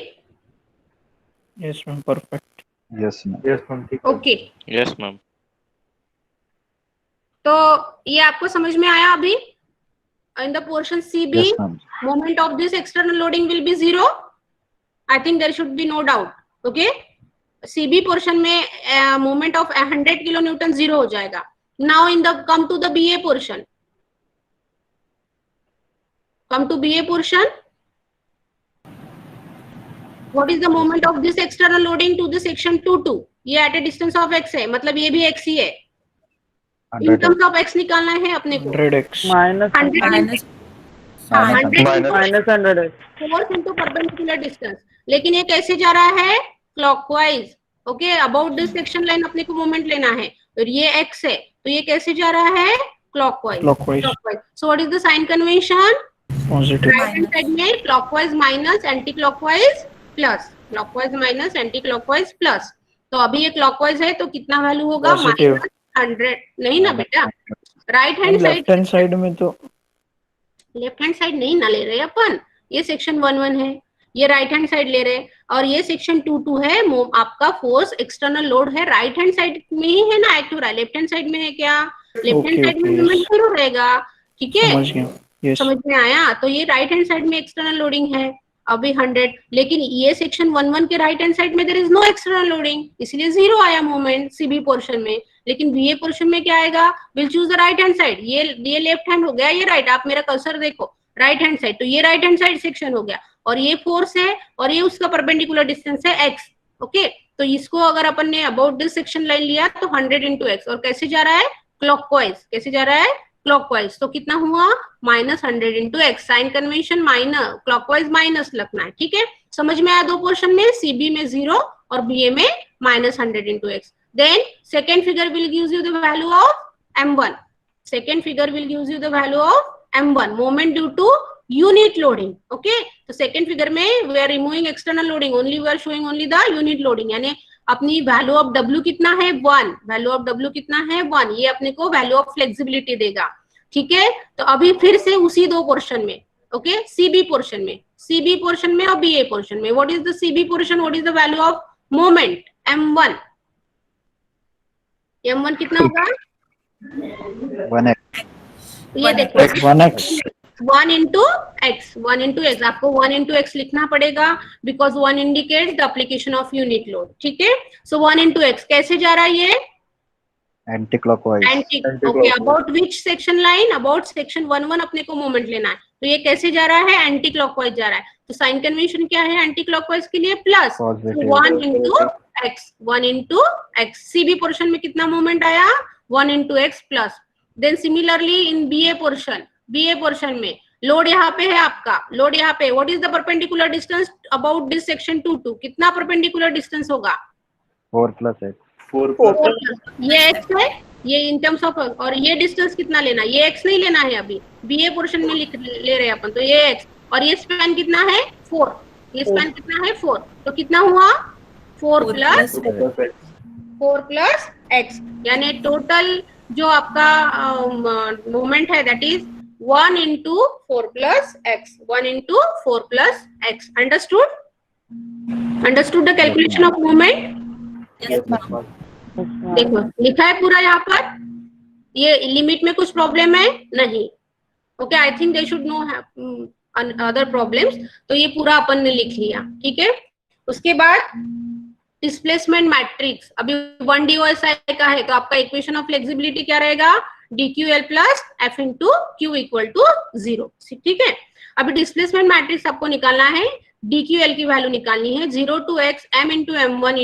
yes ma'am, perfect. Yes ma'am ठीक है। Okay, yes ma'am. तो ये आपको समझ में आया? अभी in the portion CB, yes ma'am. moment of this external loading will be 0. I think there should be no doubt. Okay, CB portion में moment of 100 kilonewton 0 हो जाएगा। Now in the come to the BA portion, come to BA portion, what is the moment of this external loading to the section 22? ये at a distance of x है, मतलब ये भी x ही है। in 100 terms of x निकालना है अपने को। 100x 100 minus minus 100 force into perpendicular distance. लेकिन ये कैसे जा रहा है? Clockwise. Okay, about this section line अपने को मोमेंट लेना है, और ये x है, तो ये कैसे जा रहा है? Clockwise. Clockwise. So what is the sign convention? Positive. Right hand side में clockwise minus, anti clockwise plus, clockwise minus, anti clockwise plus. तो अभी ये क्लॉकवाइज है, तो कितना वैल्यू होगा? Positive. -100। नहीं ना बेटा, right hand side, left hand side में तो लेफ्ट हैंड साइड नहीं ना ले रहे अपन, ये सेक्शन 11 है, ये राइट हैंड साइड ले रहे, और ये सेक्शन 22 है। आपका फोर्स एक्सटर्नल लोड है, राइट हैंड साइड में ही है ना एक्ट हो रहा है, लेफ्ट हैंड साइड में है क्या? लेफ्ट हैंड Okay, साइड में okay, मूवमेंट yes. जरूर रहेगा। ठीक है, समझ गया। यस समझ में आया? तो ये राइट हैंड साइड में एक्सटर्नल लोडिंग है अभी 100, लेकिन ये सेक्शन 11 के राइट हैंड साइड में there is no external loading, इसलिए 0 आया मोमेंट CB पोर्शन में। लेकिन BA पोर्शन में क्या आएगा? Will choose the right hand side. ये लेफ्ट हैंड हो गया, ये राइट, आप मेरा कर्सर देखो, राइट हैंड साइड, तो ये राइट हैंड साइड सेक्शन हो गया, और ये फोर्स है, और ये उसका परपेंडिकुलर डिस्टेंस है x। ओके, तो इसको अगर अपन ने अबाउट दिस सेक्शन लाइन लिया तो 100 into x, और कैसे जा रहा है? क्लॉकवाइज। कैसे जा रहा है? क्लॉकवाइज। तो कितना हुआ? -100 into x। Sign convention minus, clockwise minus लगना है। ठीक है, समझ में आया? दो पोर्शन में, CB में 0 और BA में -100 into x। Then second figure will gives you the value of m1. Second figure will gives you the value of m1, moment due to unit loading. Okay, तो second figure में we are removing external loading, only we are showing only the unit loading, यानी अपनी value of W कितना है? 1। Value of W कितना है? 1। ये अपने को वैल्यू ऑफ फ्लेक्सिबिलिटी देगा। ठीक है, तो अभी फिर से उसी दो पोर्शन में, ओके, CB पोर्शन में, CB पोर्शन में और BA पोर्शन में, what is the CB portion? What is the value of moment? m1। m1 कितना होगा? 1x। ये देखो, 1x 1 into x, 1 into x, आपको 1 into x लिखना पड़ेगा, because 1 indicates the application of unit load. ठीक है, सो 1 into x कैसे जा रहा है? ये anti clockwise. Anti. Okay, about which section line? About section 11 अपने को मोमेंट लेना है, तो ये कैसे जा रहा है? एंटी क्लॉकवाइज जा रहा है। तो साइन कन्वेंशन क्या है एंटी क्लॉकवाइज के लिए? Plus. Positive. 1 into x, 1 into x। CB portion में कितना मोमेंट आया? 1 into x plus. Then similarly in BA portion, BA portion में लोड यहाँ पे है आपका, लोड यहाँ पे, what is the perpendicular distance about this section 22? कितना परपेंडिकुलर डिस्टेंस होगा? 4 + x। 4 ये x है, ये इन टर्म्स ऑफ, और ये डिस्टेंस कितना लेना? ये x नहीं लेना है अभी, BA पोर्शन में ले रहे हैं अपन, तो ये x, और ये स्पैन कितना है? 4। ये स्पैन कितना है? 4। तो कितना हुआ? 4 plus x, यानी टोटल जो आपका मोमेंट है that is 1 into 4 plus x, 1 into 4 plus x. Understood? Understood the calculation of moment? देखो लिखा है पूरा यहाँ पर, ये लिमिट में कुछ प्रॉब्लम है? नहीं। Okay, I think they should know other problems. तो ये पूरा अपन ने लिख लिया। ठीक है, उसके बाद डिस्प्लेसमेंट मैट्रिक्स अभी 1 DOSI का है, तो आपका इक्वेशन ऑफ फ्लेक्सिबिलिटी क्या रहेगा, DQL plus F into Q equal to 0। ठीक है, अभी डिस्प्लेसमेंट मैट्रिक्स आपको निकालना है, DQL की वैल्यू निकालनी है 0 to x m into m1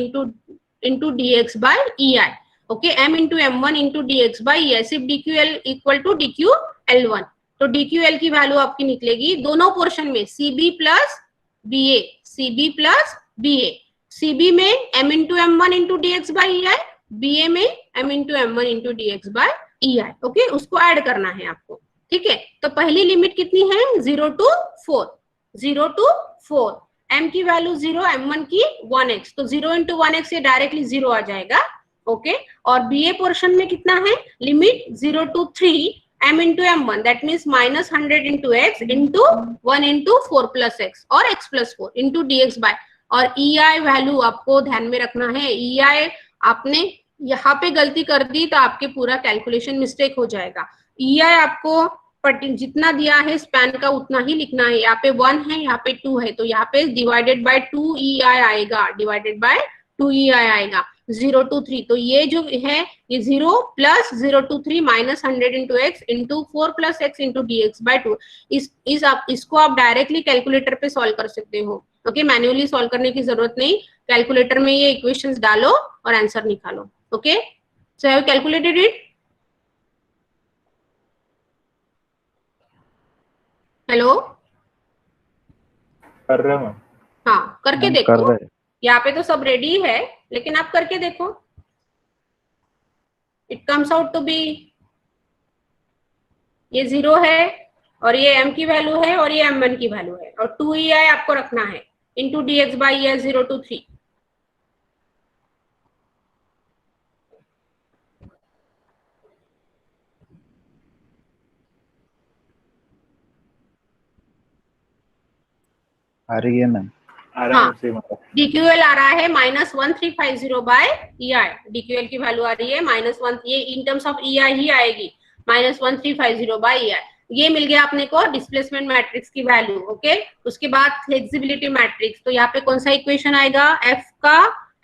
into dx by EI। Okay, m into m1 into dx by EI, सिर्फ DQL इक्वल टू DQL1। तो DQL की वैल्यू आपकी निकलेगी दोनों पोर्शन में CB plus BA, CB plus BA, CB में m into m1 into dx by EI, BA में m into m1 into dx by EI। Okay, उसको ऐड करना है आपको। ठीक है, तो पहली लिमिट कितनी है, 0 to 4, 0 to 4, m की वैल्यू 0, m1 की 1x, तो 0 इंटू 1x ये डायरेक्टली 0 आ जाएगा। ओके, और BA पोर्शन में कितना है, limit 0 to 3 m into m1, that means minus 100 into x into 1 into 4 plus x और x plus 4 into dx by, और EI वैल्यू आपको ध्यान में रखना है, EI आपने यहाँ पे गलती कर दी तो आपके पूरा कैलकुलेशन मिस्टेक हो जाएगा। EI आपको जितना दिया है स्पैन का उतना ही लिखना है, यहाँ पे 1 है, यहाँ पे 2 है, तो यहाँ पे डिवाइडेड बाय 2 EI आएगा, डिवाइडेड बाय 2 EI आएगा, 0 to 3, तो ये जो है ये 0 plus 0 to 3 minus 100 into x into 4 plus x into dx by 2। इसको आप डायरेक्टली कैलकुलेटर पे सॉल्व कर सकते हो। ओके, मैन्युअली सॉल्व करने की जरूरत नहीं, कैलकुलेटर में ये इक्वेशंस डालो और आंसर निकालो। Okay, so have calculated it. Hello, कर रहे हो? हाँ, करके देखो, यहाँ पे तो सब रेडी है, लेकिन आप करके देखो, it comes out to be, ये 0 है और ये m की वैल्यू है और ये m1 की वैल्यू है, और 2 EI आपको रखना है into dx by EI 0 to 3। आ रही है मैम? हाँ, DQL आ रहा है -1350 बाय EI, DQL की वैल्यू आ रही है -1, ये इन टर्म्स ऑफ EI ही आएगी, -1350 बाय EI। ये मिल गया अपने को डिस्प्लेसमेंट मैट्रिक्स की वैल्यू। ओके, उसके बाद फ्लेक्सिबिलिटी मैट्रिक्स, तो यहाँ पे कौन सा इक्वेशन आएगा, F का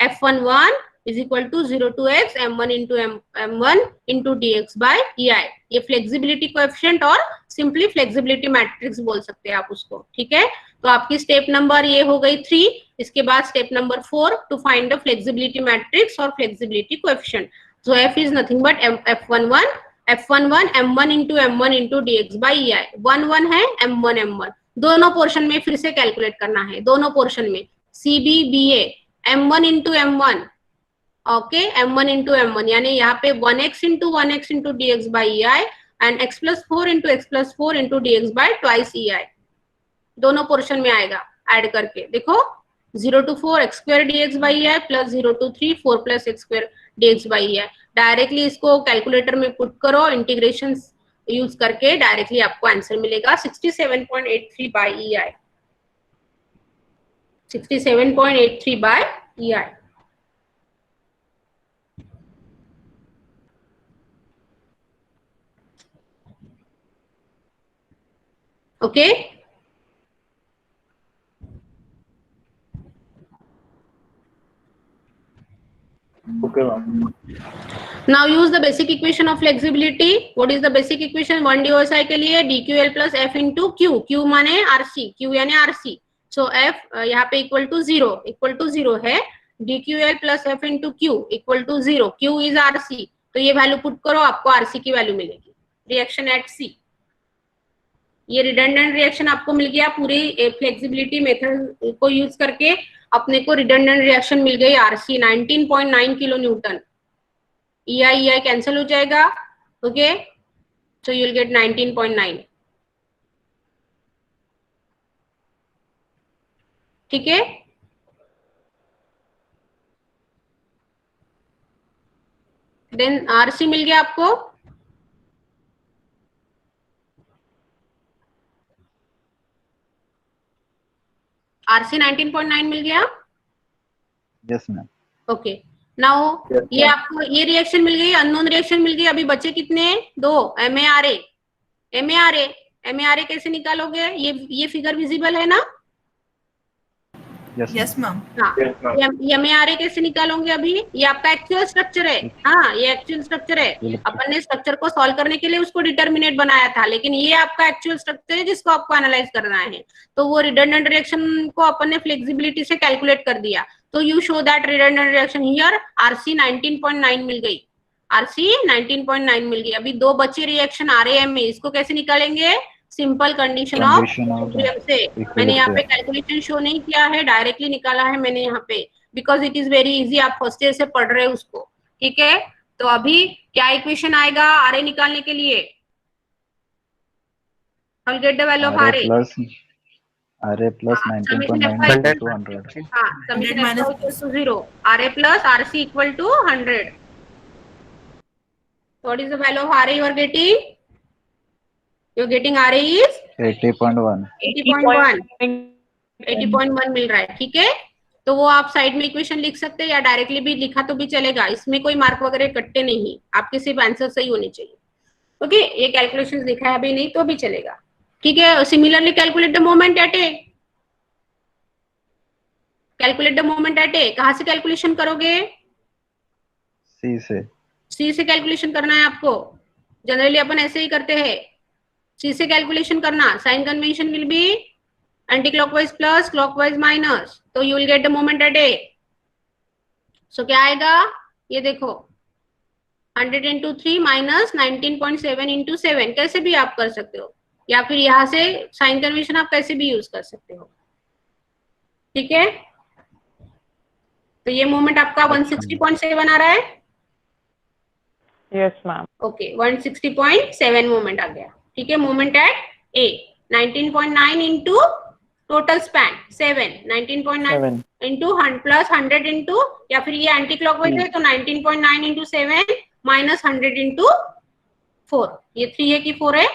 F11 is equal to 0 to x m1 into m1 into dx by EI, ये फ्लेक्सिबिलिटी कोएफिशिएंट और सिंपली फ्लेक्सिबिलिटी मैट्रिक्स बोल सकते हैं आप उसको। ठीक है, तो आपकी स्टेप नंबर ये हो गई 3। इसके बाद step number 4 to find the flexibility matrix और flexibility coefficient. So F is nothing but F11 m1 into dx by EI, 1 है m1 दोनों पोर्शन में फिर से कैलकुलेट करना है, दोनों पोर्शन में CB BA m1 into m1, okay, m1 into m1, यानी यहाँ पे 1x into dx by EI and x plus 4 into dx by twice EI, दोनों पोर्शन में आएगा ऐड करके। देखो 0 to 4 x square dx by EI plus 0 to 3 4 plus x square dx by EI। Directly इसको calculator में put करो, integration use करके directly आपको आंसर मिलेगा 67.83 by EI, 67.83 bye EI। Okay, Okay, ma'am. now use the basic equation of flexibility. What is the basic equation 1 DOSI के लिए, DQL plus F into Q, Q माने RC, Q यानी RC, so F यहाँ पे equal to 0 है, DQL plus F into Q equal to 0, Q is RC, तो ये value put करो, आपको RC की वैल्यू मिलेगी। रिएक्शन एट C, ये रिडंडेंट रिएक्शन आपको मिल गया, पूरी फ्लेक्सिबिलिटी मेथड को यूज करके अपने को रिडंडेंट रिएक्शन मिल गई RC 19.9 kilo Newton. EI cancel हो जाएगा। Okay, so you will gate 19.9। ठीक है, देन RC मिल गया आपको, RC 19.9 मिल गया। Yes ma'am. ओके, नाउ ये आपको ये रिएक्शन मिल गई, अननोन रिएक्शन मिल गई। अभी बचे कितने, 2, MARA कैसे निकालोगे, ये फिगर विजिबल है ना? Yes ma'am. हाँ, MARA कैसे निकालोगे अभी? ये आपका एक्चुअल स्ट्रक्चर है। हाँ, ये एक्चुअल स्ट्रक्चर है। अपन ने स्ट्रक्चर को सॉल्व करने के लिए उसको डिटर्मिनेट बनाया था, लेकिन ये आपका एक्चुअल स्ट्रक्चर है जिसको आपको एनालाइज करना है। तो वो रिडंडेंट रिएक्शन को अपन ने फ्लेक्सिबिलिटी से कैलकुलेट कर दिया। तो you show that redundant reaction here RC 19.9 मिल गई, RC 19.9 मिल गई। अभी दो बचे रिएक्शन RAM में, इसको कैसे निकालेंगे? सिंपल कंडीशन ऑफ इक्विलिब्रियम से। मैंने यहाँ पे कैलकुलेशन शो नहीं किया है, डायरेक्टली निकाला है मैंने यहाँ पे, because it is very easy. आप फर्स्ट ईयर से पढ़ रहे हो उसको, ठीक है। तो अभी क्या इक्वेशन आएगा RA निकालने के लिए? I'll get the value of RA plus 19.9 into 100. हाँ, summation f equal to 0, RA plus RC equal to 100. So what is the value of RA you are getting? You're getting RA is 80.1. 80.1 मिल रहा है, ठीक है। तो वो आप side में equation लिख सकते हैं या डायरेक्टली भी लिखा तो भी चलेगा, इसमें कोई मार्क वगैरह कटते नहीं, आपके सिर्फ आंसर सही होने चाहिए। ओके, ये कैलकुलेशन दिखा है अभी नहीं तो भी चलेगा, ठीक है। Similarly calculate the moment at A, calculate the moment at A. कहां से कैलकुलेशन करोगे? C से। C से कैलकुलेशन करना है आपको। जनरली अपन ऐसे ही करते हैं, C से कैलकुलेशन करना। Sign convention will be anti clockwise plus, clockwise minus, तो you will get the moment at A. So क्या आएगा? ये देखो 100 into 3 minus 19.7 into 7, कैसे भी आप कर सकते हो, या फिर यहाँ से साइन कन्वेंशन आप कैसे भी यूज कर सकते हो, ठीक है। तो ये मोमेंट आपका 160.7 आ रहा है। Yes ma'am. ओके, 160.7 मोमेंट आ गया, ठीक है। Moment at A 19.9 into total span 7, 19.9 into plus 100 into, या फिर ये एंटी क्लॉकवाइज है तो 19.9 इंटू 7 माइनस 100 इंटू 4, ये 3 है कि 4 है,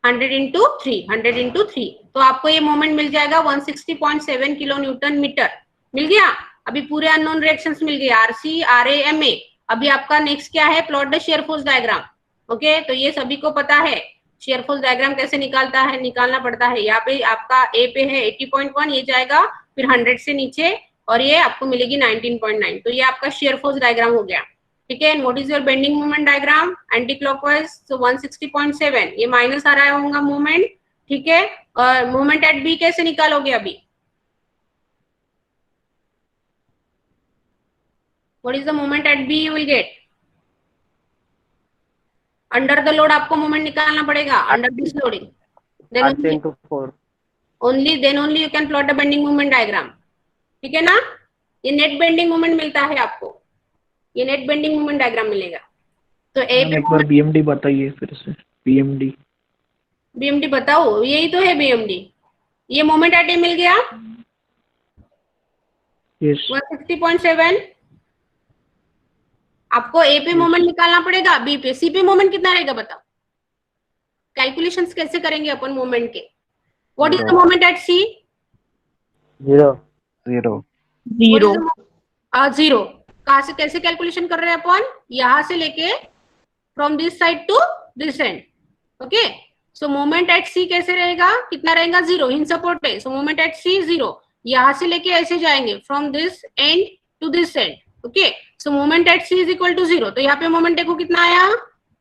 100 इंटू 3, 100 इंटू 3, तो आपको ये मोमेंट मिल जाएगा 160.7 किलो न्यूटन मीटर। मिल गया। अभी पूरे अननोन रिएक्शंस मिल गए, RC, RA, MA। अभी आपका नेक्स्ट क्या है? Plot the shear force diagram. Okay, तो ये सभी को पता है शेयर फोर्स डायग्राम कैसे निकालना पड़ता है। यहाँ पे आपका A पे है 80.1, ये जाएगा फिर 100 से नीचे और ये आपको मिलेगी 19.9, तो ये आपका शेयर फोर्स डायग्राम हो गया, ठीक है। What is your bending moment diagram? Anti clockwise, so 160.7, ये माइनस आ रहा होगा मोमेंट, ठीक है। और मोमेंट एट B कैसे निकालोगे अभी? What is the moment at B you will get? Under the load आपको मोमेंट निकालना पड़ेगा, under this loading. Then only you can plot the bending moment diagram. ठीक है ना? ये नेट बेंडिंग मोमेंट मिलता है आपको, ये नेट बेंडिंग मोमेंट डायग्राम मिलेगा। तो एक बार BMD बताइए फिर से। BMD बताओ, यही तो है BMD। ये मोमेंट एट ए मिल गया, यस 160.7। आपको A पे मोमेंट निकालना पड़ेगा, B पे, C पे मोमेंट कितना रहेगा बताओ? कैलकुलेशंस कैसे करेंगे अपन मोमेंट के? What is the moment at C? 0 0। कहां से कैसे कैलकुलेशन कर रहे हैं अपन? यहां से लेके from this side to this end, okay. So moment at C कैसे रहेगा? कितना रहेगा? 0, इन सपोर्ट है, सो मोमेंट एट C 0। यहां से लेके ऐसे जाएंगे from this end to this end, okay. So moment at C is equal to 0। तो यहाँ पे मोमेंट देखो कितना आया?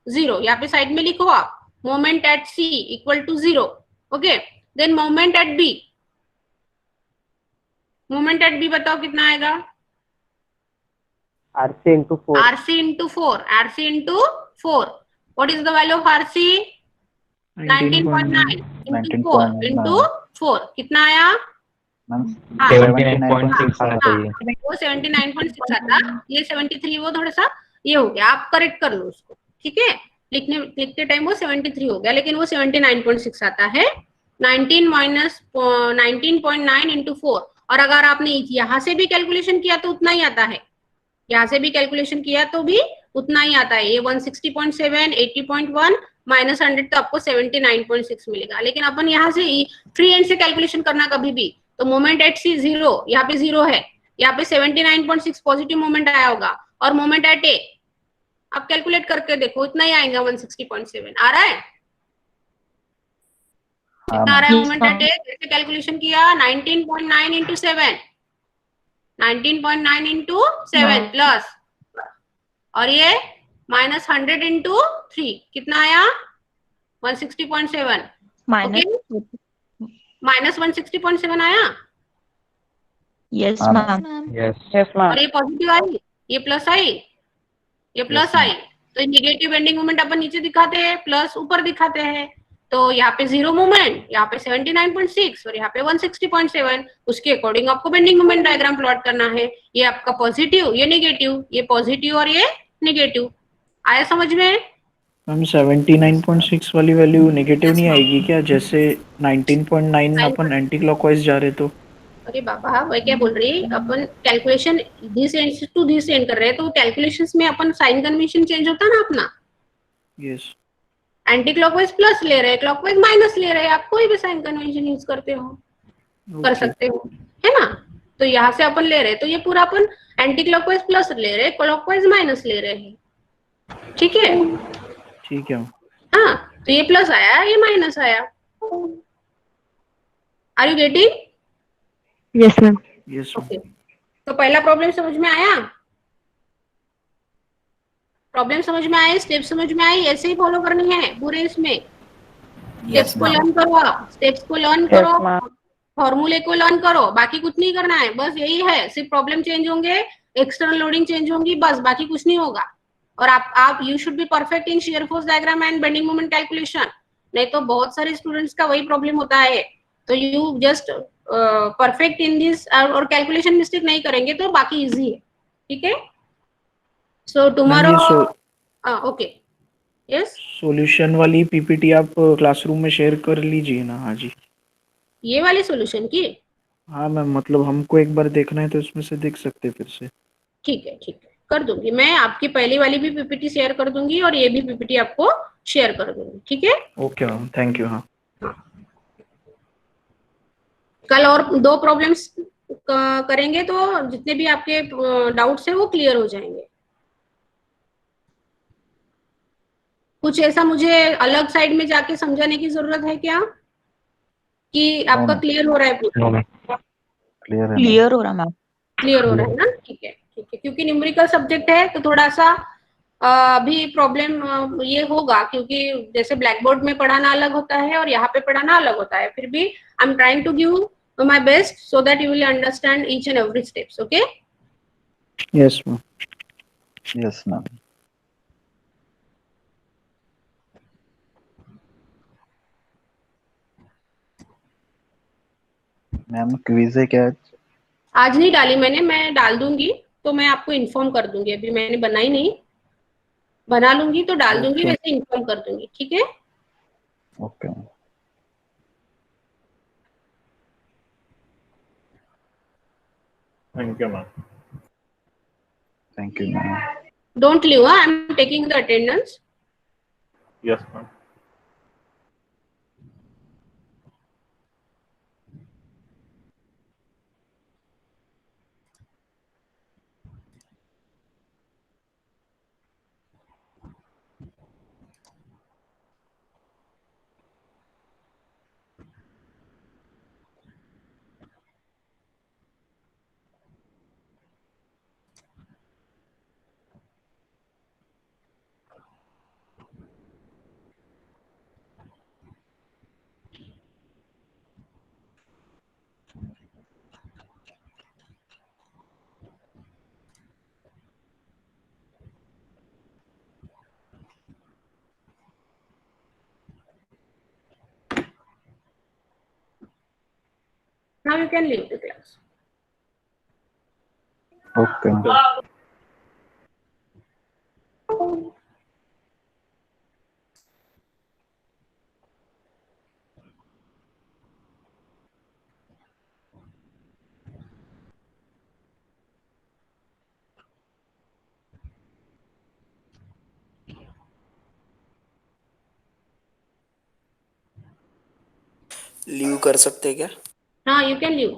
0। यहाँ पे साइड में लिखो आप, moment at C equal to 0, ओके। Then moment at B, moment at B बताओ कितना आएगा? RC into 4. RC into 4, RC into 4. What is the value of RC? 19.9 into 4 into 4, कितना आया? 79.6 आना चाहिए। वो 79.6 आता, ये 73, वो थोड़ा सा ये हो गया, आप करेक्ट कर लो उसको, ठीक है। लिखते टाइम वो 73 हो गया, लेकिन वो 79.6 आता है। 19.9 into 4, और अगर आपने यहाँ से भी कैलकुलेशन किया तो उतना ही आता है, यहाँ से भी कैलकुलेशन किया तो भी उतना ही आता है। ये 160.7, 80.1 माइनस 100 तो आपको 79.6 मिलेगा। लेकिन अपन यहाँ से फ्री एंड से कैलकुलेशन करना कभी भी, तो मोमेंट एट C 0, यहाँ पे 0 है, यहाँ पे 79.6 पॉजिटिव मोमेंट आया होगा, और मोमेंट एट A आप कैलकुलेट करके देखो, इतना ही आएगा 160.7 आ रहा है। कितना आ रहा है Yes, मोमेंट एट ma'am. ए? कैसे कैलकुलेशन किया? 19.9 इंटू 7, 19.9 इंटू 7 प्लस, और ये -100 इंटू 3 कितना आया? 160.7। Okay, Minus. -160.7 आया। Yes, हाँ ma'am. यस और ये पॉजिटिव आई, ये प्लस आई, ये प्लस Yes, आई, तो निगेटिव बेंडिंग मोमेंट अपन नीचे दिखाते हैं, प्लस ऊपर दिखाते हैं। तो यहाँ पे 0 मोमेंट, यहाँ पे 79.6 और यहाँ पे 160.7। उसके अकॉर्डिंग आपको बेंडिंग मोमेंट डायग्राम प्लॉट करना है। ये आपका पॉजिटिव, ये नेगेटिव, ये पॉजिटिव और ये नेगेटिव। आया समझ में? मैम 79.6 वाली वैल्यू नेगेटिव Yes, नहीं ma'am. आएगी क्या? जैसे 19.9 अपन एंटी क्लॉकवाइज जा रहे तो। अरे बाबा, मैं क्या बोल रही, अपन calculation this end to this end कर रहे हैं, तो कैलकुलेशंस में अपन साइन कन्वेंशन चेंज होता है ना अपना। यस एंटी क्लॉकवाइज प्लस ले रहे हैं, क्लॉकवाइज माइनस ले रहे हैं, आप कोई भी साइन कन्वेंशन यूज करते हो, कर ओके सकते हो, है ना? तो यहाँ से अपन ले रहे हैं, तो ये पूरा अपन एंटी क्लॉकवाइज प्लस ले रहे हैं, क्लॉकवाइज माइनस ले रहे हैं। ठीक है, ठीक है। हाँ, तो ये प्लस आया, ये माइनस आया। Are you getting? Yes, ma'am. Yes okay, तो पहला प्रॉब्लम समझ में आया? प्रॉब्लम समझ में आए, स्टेप समझ में आई, ऐसे ही फॉलो करनी है पूरे इसमें। स्टेप्स यस को मैम। लर्न करो, आप स्टेप्स को लर्न करो, फॉर्मूले को लर्न करो, बाकी कुछ नहीं करना है, बस यही है, सिर्फ प्रॉब्लम चेंज होंगे, एक्सटर्नल लोडिंग चेंज होंगी, बस बाकी कुछ नहीं होगा। और आप you should be perfect in shear force diagram and bending moment calculation. नहीं तो बहुत सारे स्टूडेंट्स का वही प्रॉब्लम होता है। तो you just perfect in this, और कैलकुलेशन मिस्टेक नहीं करेंगे तो बाकी इजी है। ठीक है, सो मैम टुमारो, ये ओके, यस, सॉल्यूशन वाली पीपीटी आप क्लासरूम में शेयर कर लीजिए ना। हाँ जी। ये वाली सॉल्यूशन की, हाँ मैम, मतलब हमको एक बार देखना है तो इसमें से देख सकते हैं फिर से। ठीक है, ठीक है, कर दूंगी मैं आपकी पहली वाली भी पीपीटी शेयर कर दूंगी और ये भी पीपीटी आपको शेयर कर दूंगी। ठीक है, ओके मैम, थैंक यू। हाँ कल और 2 प्रॉब्लम्स करेंगे तो जितने भी आपके डाउट्स है वो क्लियर हो जाएंगे। कुछ ऐसा मुझे अलग साइड में जाके समझाने की जरूरत है क्या, कि आपका नो क्लियर हो रहा है? नो मैम क्लियर है मैम Clear हो रहा, ma'am. क्लियर हो रहा है ना? ठीक है, ठीक है, क्योंकि न्यूमेरिकल सब्जेक्ट है तो थोड़ा सा अभी प्रॉब्लम ये होगा, क्योंकि जैसे ब्लैक बोर्ड में पढ़ाना अलग होता है और यहाँ पे पढ़ाना अलग होता है। फिर भी I am trying to give my best so that you will understand each and every steps. Okay, yes ma'am. Yes ma'am ma'am quiz है क्या आज? आज नहीं डाली मैंने, मैं डाल दूंगी तो मैं आपको इन्फॉर्म कर दूंगी। अभी मैंने बनाई नहीं, बना लूंगी तो डाल दूंगी, ओके वैसे इन्फॉर्म कर दूंगी। ठीक है, okay ma'am Thank you, ma'am. Thank you ma'am don't leave, I am taking the attendance. Yes, ma'am. Now you can leave the class. Okay ma'am leave कर सकते हैं क्या? हाँ, यू कैन लीव।